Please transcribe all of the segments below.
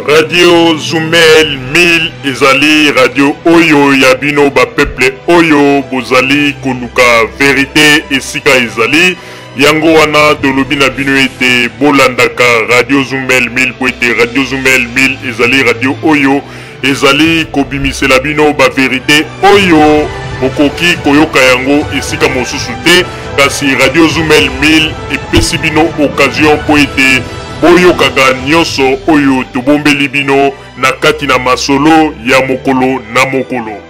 Radio Zumel 1000 ezali radio oyo ya bino ba peuple oyo bozali koluka vérité esika ezali yango wana dolobi na bino ete bolandaka Radio Zumel 1000 po ete Radio Zumel 1000 ezali radio oyo ezali kobimisela bino ba vérité oyo bokoki koyoka yango esika mosusu te kasi Radio Zumel 1000 epesi bino occasion po ete boyokaka nyonso oyo tobombeli bino na kati na masolo ya mokolo na mokolo.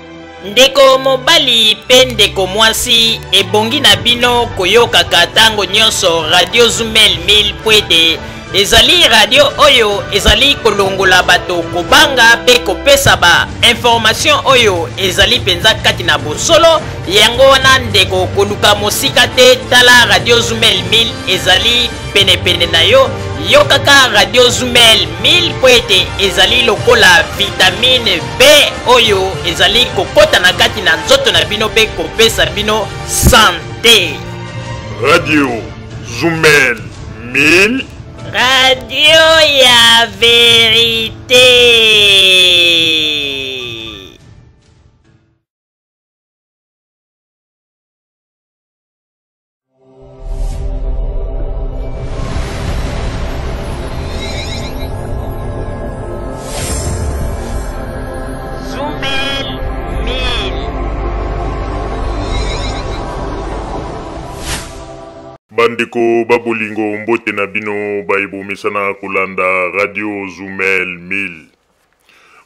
Ndeko mobali pe ndeko mwasi ebongi na bino koyokaka tango nyonso Radio Zumel 1000 pwede ezali radio oyo ezali kolongola bato kobanga pe kopesa ba information oyo ezali penza kati na bosolo yango wana ndeko koluka mosika te tala Radio Zumel 1000 ezali pene na yo yokaka Radio Zumel 1000 pwete ezali lokola vitamine B oyo ezali kokota na kati na nzoto na bino pe kopesa bino santé. Radio Zumel 1000 Radio ya vérité. Bandeko babolingo mbote na bino baibo mesana kolanda Radio Zumel 1000.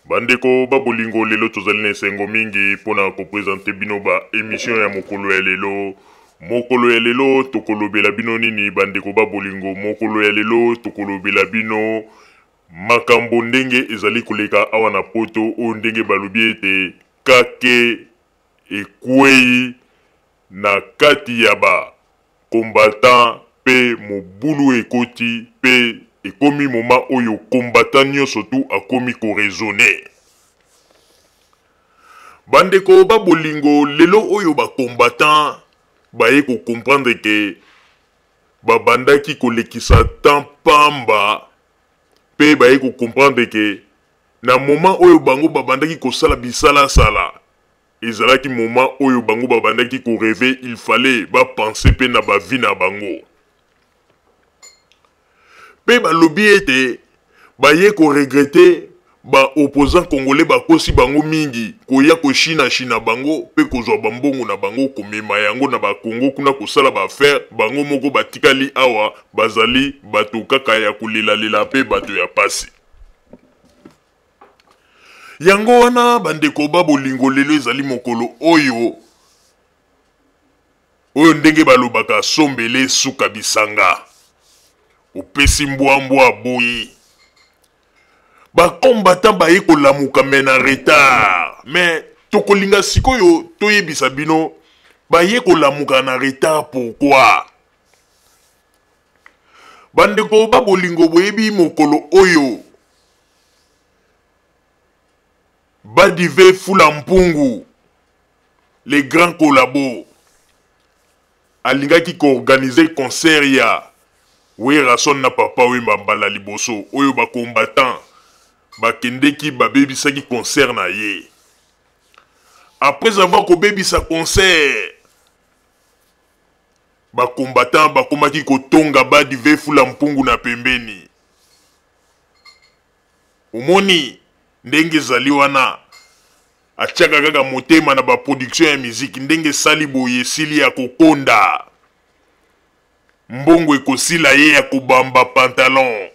Bandeko babolingo lelo tozali na esengo mingi pona ko présenter bino ba émission ya mokolo ya lelo. Mokolo ya lelo tokolobela bino nini bandeko babolingo mokolo ya lelo tokolobela bino makambo ndenge ezali koleka awa na poto o ndenge balobi ete kake ekwei na kati ya ba combattant pe mobulu ekoti pe ekomi moma oyo combattant nyonso tu akomi ko raisonner. Bandeko babolingo lelo oyo ba combattant baye ko comprendre que babandaki kolekisa temps pamba pe baye ko comprendre que na moment oyo bango babandaki kosala bisala sala ezalaki moment oyo bango babandaki ko rêver il fallait ba penser pe na ba vie na bango pe ba lobi ete baye ko regretter ba opposant congolais ba kosi bango mingi koya ko china bango pe kozwa bambongo na bango komema yango na ba Congo kuna kosala ba faire bango moko batikali awa bazali bato kaka ya kolela pe bato ya pasi. Yango wana bandeko babolingo lelo ezali mokolo oyo ndenge balobaka sombele suka bisanga opesi mbwa boyi ba combattant baye kolamuka mena retard mais tokolinga sikoyo toyebisa bino baye kolamuka na retard pourquoi bandeko babolingo boyebi mokolo oyo Badive Fulampungu, les grands collabos, alingaki ko organiser concert ya Wera son na papa we mbala liboso oyo ba combattant bakendeki babebisaki concert na ye. Après avoir ko bebisa concert ba combattant bakomaki ko tonga Badive Fulampungu na pembeni. Omoni ndenge zali wana achaka kaka motema na ba production ya musique ndenge sali boye sili ya kokonda mbongo ekosila ye ya kobamba pantalon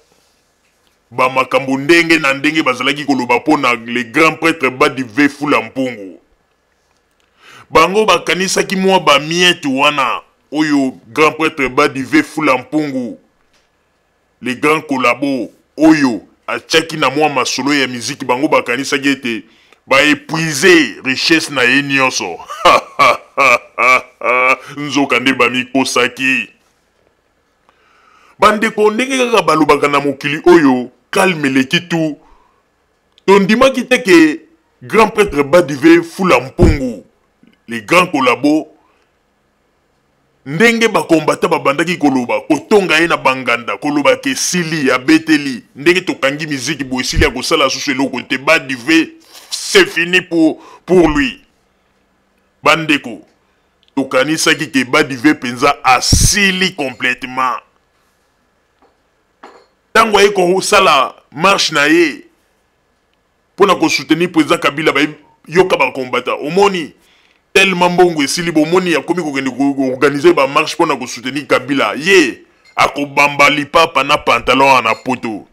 ba makambo ndenge na ndenge bazalaki koloba pona le grand prêtre Badive Fulampungu bango bakanisaki mwa ba mietu wana oyo grand prêtre Badive Fulampungu les grands collabos oyo achaki na mwa masolo ya miziki bango bakanisa gete ba épuiser richesse na ye nyonso nzoka nde bamikosaki bandeko ndenge kaka balobaka na mokili oyo calme leki tu tondimaki te ke grand prêtre Badive Fulampungu les grands collabos ndenge ba combattant ba bandaki koloba kotonga ye na banganda koloba ke sili ya beteli ndenge tokangi musique bo sili ya kosala susu eloko te Badive c'est fini pour lui bandeko tokanisaki ke Badive penza asili complètement tango ye ko sala marche na ye pona ko soutenir président Kabila ba yoka ba combattant omoni tellement bongo esili bomoni ya komi kokende organiser ba marche pona ko soutenir Kabila ye akobamba lipapa na pantalon na poto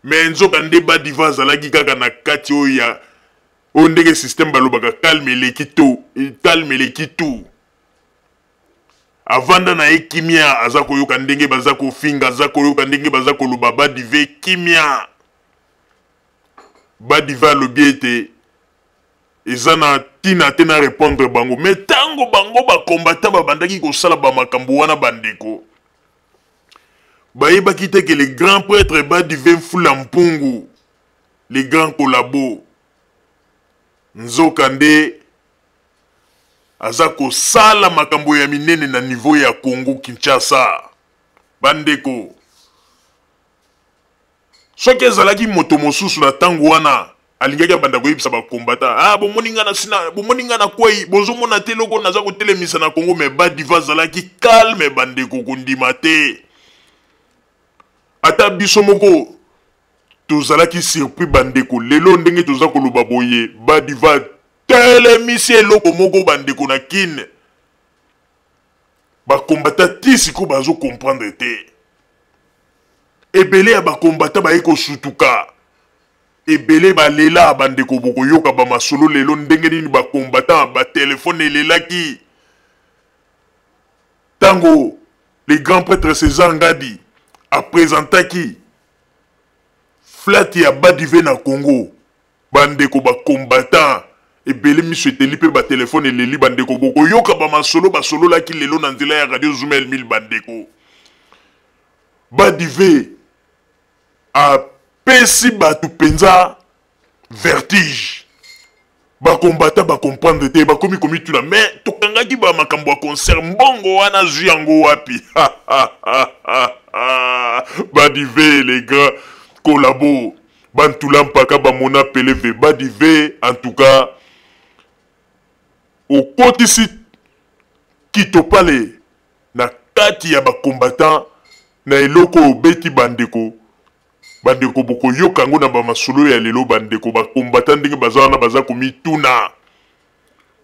mais nzoka nde Badiva zalaki kaka na kati oya ondenge système balobaka calme les kitu avanda na ekimia azako yoka ndenge bazako finga azako yoka ndenge bazako loba Badive kimia Badiva lobiete ezana tina tena répondre bango mais tango bango ba combattant ba bandaki ko sala ba makambo wana bandeko bayeba kite que les grands prêtres Badive Fulampungu les grands collabos nzokande azako sala makambo ya minene na niveau ya Congo Kinshasa bandeko soki ezalaki moto mosusu na tango wana alingaki banda koyebisa ba combattant bomoninga na kwai bozomona te loko naza kotelemisa na Congo mais Badiva zalaki calme bandeko kondima te ata biso moko tozalaki surpris bandeko lelo ndenge toza koloba boye Badiva telemisi eloko moko bandeko na kine ba combattant tisiko bazo comprendre te ebele ya ba combattant ba eko sutuka ebele ba lela bandeko boko yoka ba masolo lelo ndenge nini ba combattant ba téléphone elelaki tango les grands prêtres César Ngadi a présentaki flat ya Badive na Congo bandeko ba combattant ebele miso eteli pe ba téléphone eleli bandeko boko yoka ba masolo basolo laki lelo na nzela ya radio Zumel 1000 bandeko Badive a pesi batu penza vertige ba combattant ba comprendre te ba komi tuna mais tokangaki ba makambo ya concert mbongo wana zwi yango wapi Badive les gars collabo bantula mpaka ba mona peleve Badive en tout cas au kotisi kitopale na kati ya ba combattant na eloko obeti bandeko boko yoka ngo na ba masolo ya lelo bandeko ba combattant ndenge bazana baza komituna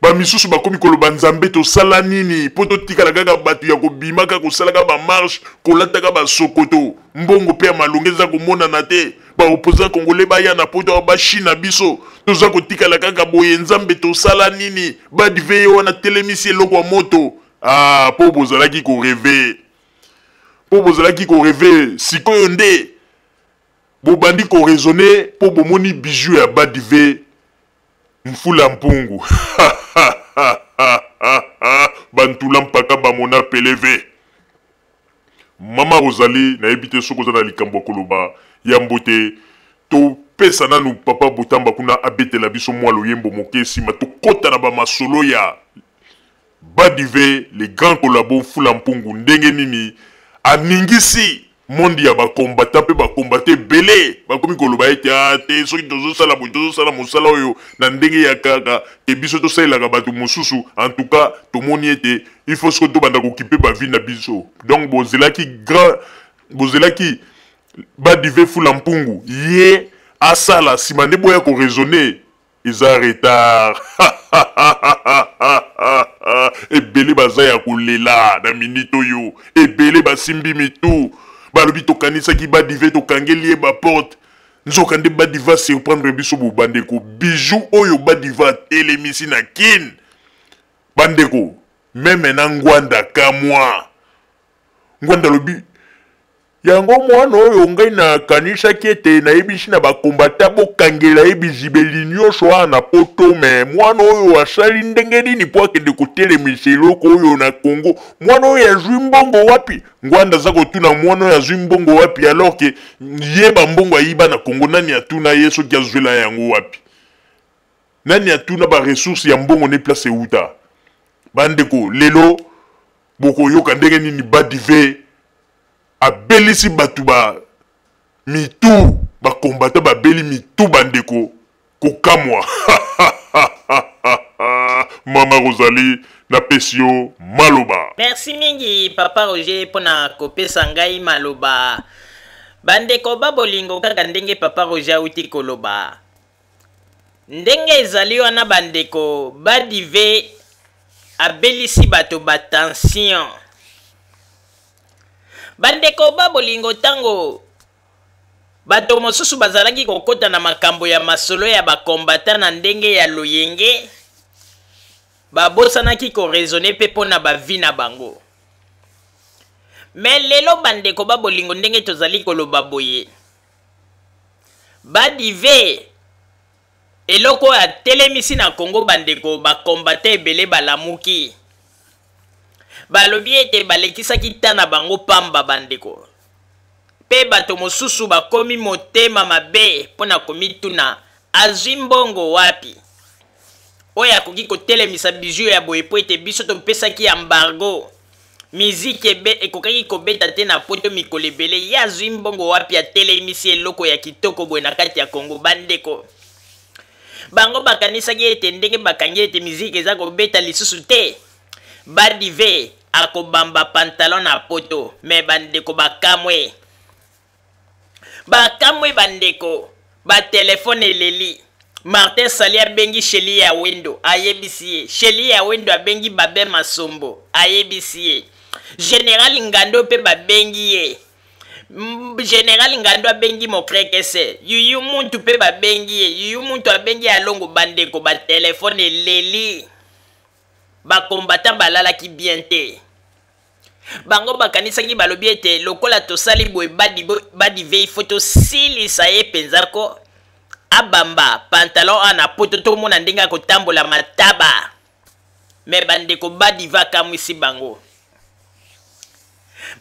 ba misusu bakomi koloba nzambe to sala nini poto tikala kaka batu ya kobimaka kosalaka ba marche kolataka ba sokoto mbongo pe malongeza komona na te ba opposant congolais baya na poto ba China biso toza kotikala kaka boye nzambe to sala nini Badive wana telemisi eloko wa moto po bozalaki ko rêver sikoyo nde bobandi ko raisonner po bomoni bijou ya Badive Fulampungu bantula mpaka bamona peleve mama Rosalie na ebite soko za na likambo koloba ya mbote to pesa nanu papa Botamba kuna abetela biso mwa loyembo mokesi ma to kota na ba masolo ya Badive les grands collabos Fulampungu ndenge nini aningisi mondi ya ba combattant pe ba combattre belé ba komi koloba ete te soki tozo sala mosala oyo na ndenge ya kaka e biso to sala ka batu mosusu en tout cas to moni ete il faut que to banda ko kipe ba vie na biso donc bozelaki Badive Fulampungu ye asala simande boya ko raisonner eza retard ebele baza ya kolela na minute oyo ebele basimbi mitu balobi tokanisaki Badive tokangeli ba porte nzoka nde Badiva surprendre biso bandeko bijou oyo Badiva telemisi na kin bandeko meme na ngwanda kamwa ngwanda lobi yango mwana oyo ngai na kanisa kete na yebisi na bakombata bokangela ebizibeli nyonso wana poto me mwana oyo asali ndenge nini po akende kotelemisa eloko oyo na Congo mwana oyo azwi mbongo wapi ngwanda za kotuna mwana oyo azwi mbongo wapi alors que yeba mbongo ayiba na Congo nani atuna ye soki azwela yango wapi nani atuna ba ressources ya mbongo ne place uta bandeko lelo bokoyoka ndenge nini Badive abelisi batu ba mitu bakombata babeli mitu bandeko kokamwa. Mama Rosalie na pesio maloba. Merci mingi Papa Roger pona kopesa ngai maloba. Bandeko babolingo kaka ndenge Papa Roger uti koloba. Ndenge ezali wana bandeko Badive abelisi bato batension. Bandeko babolingo tango bato mosusu bazalaki kokota na makambo ya masolo ya bakombata na ndenge ya loyenge, babosanaki koraisonne pe pona bavi na bango. Me lelo bandeko babolingo ndenge tozali koloba boye, Badive eloko ya telemisi na Congo bandeko bakombata ebele balamuki. Balobi ete balekisaki tana bango pamba bandeko. Pe bato mosusu bakomi motema mabe pona komituna azwi mbongo wapi. Oya koki kotelemisa bijou ya boye po ete biso topesaki embargo. Miziki ekokaki kobeta te na poto mikolo ebele. Ye azwi mbongo wapi atelemisi eloko ya kitoko boye na kati ya Congo bandeko. Bango bakanisaki ete ndenge bakangi ete miziki eza kobeta lisusu te. Badive akobamba pantalon na poto. Me bandeko bakamwe. Bakamwe bandeko. Ba telefone eleli. Martin Sali abengi Sheli ya Wendo. Ayebisi. Sheli ya Wendo abengi Babe Masombo. Ayebisi. General Ngando pe babengi ye. General Ngando abengi Mokrekese. Yuyu muntu pe babengi ye. Yuyu muntu abengi Alongo bandeko. Ba telefone eleli. Ba kombata balala ki bien te. Bango bakanisaki balobi ete lokola tosali boye Badive foto silisa ye penzako abamba pantalon ana poto to mona ndenge kotambola mataba. Me bandeko Badive akamwisi bango.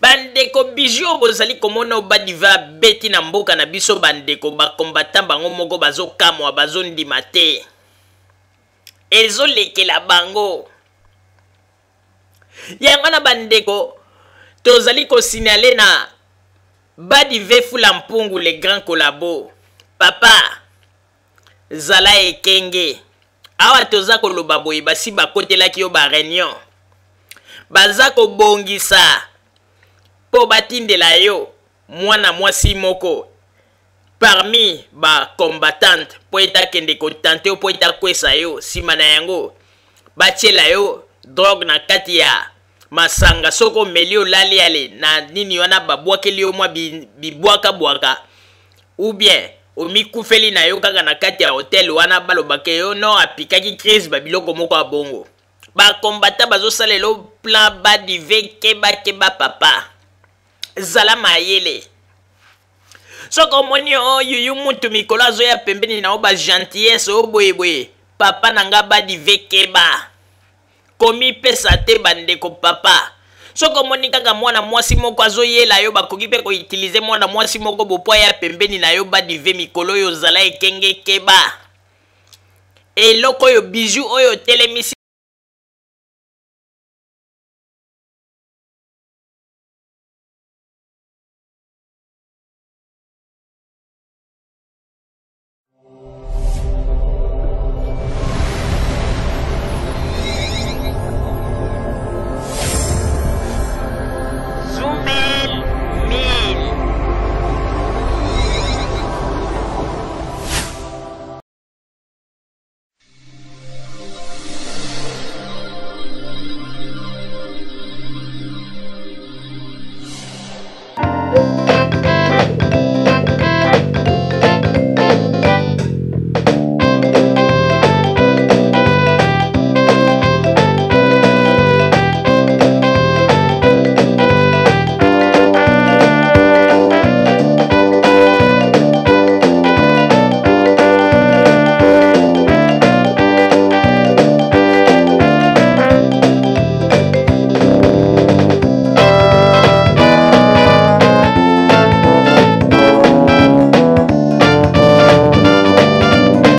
Bandeko bijou bozali komona Badive beti na mboka na biso bandeko bakombata bango moko bazokamwa bazondima te. Ezolekela bango. Yango na bandeko tozali ko signaler na Badive Fula Mpungu le grand collabo. Papa zala ekenge. Awa toza koloba boye basi bakotelaki yo ba réunion. Baza ko bongisa po batindela yo mwana mwasi moko parmi ba combattante po eta kende ko tante po eta kwesa yo sima na yango bachela yo drogue na kati ya masanga soko melio lali ale na nini wana babwakeli yo mwa bibwaka bwaka ou bien omikufeli na yo kaka na kati ya hotel wana balobake yo no apikaki crise babiloko moko ya bongo. Bakombata bazosalelo plan Badive keba papa zala mayele. Soko moni o yuyu muntu mikolo azoya pembeni na o ba gentillesse o boye papa nanga Badive keba komi pesa te bandeko papa. Soko moni kaka mwana mwasi moko azoyela yo bakoki pe ko utiliser mwana mwasi moko bopo ya pembeni na yo Badive mikolo yo zala ekenge keba. Eloko yo bijou oyo telemisi